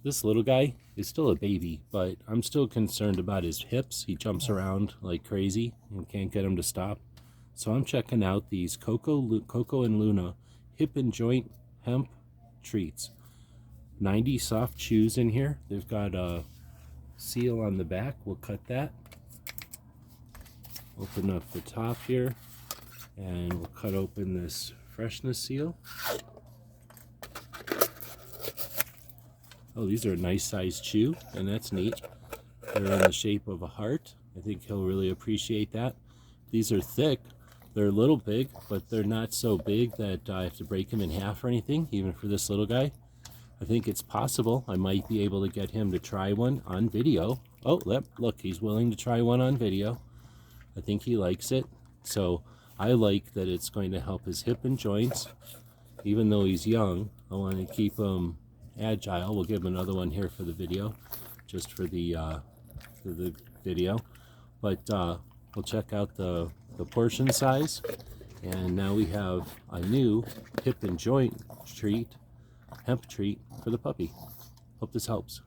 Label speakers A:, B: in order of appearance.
A: This little guy is still a baby, but I'm still concerned about his hips. He jumps around like crazy and can't get him to stop. So I'm checking out these Coco and Luna hip and joint hemp treats. 90 soft chews in here. They've got a seal on the back. We'll cut that. Open up the top here, and we'll cut open this freshness seal. Oh, these are a nice size chew, and that's neat. They're in the shape of a heart. I think he'll really appreciate that. These are thick. They're a little big, but they're not so big that I have to break them in half or anything, even for this little guy. I think it's possible I might be able to get him to try one on video. Oh, look, he's willing to try one on video. I think he likes it. So I like that it's going to help his hip and joints. Even though he's young, I want to keep him agile. We'll give him another one here for the video, just for the video. But we'll check out the portion size. And now we have a new hip and joint treat, hemp treat for the puppy. Hope this helps.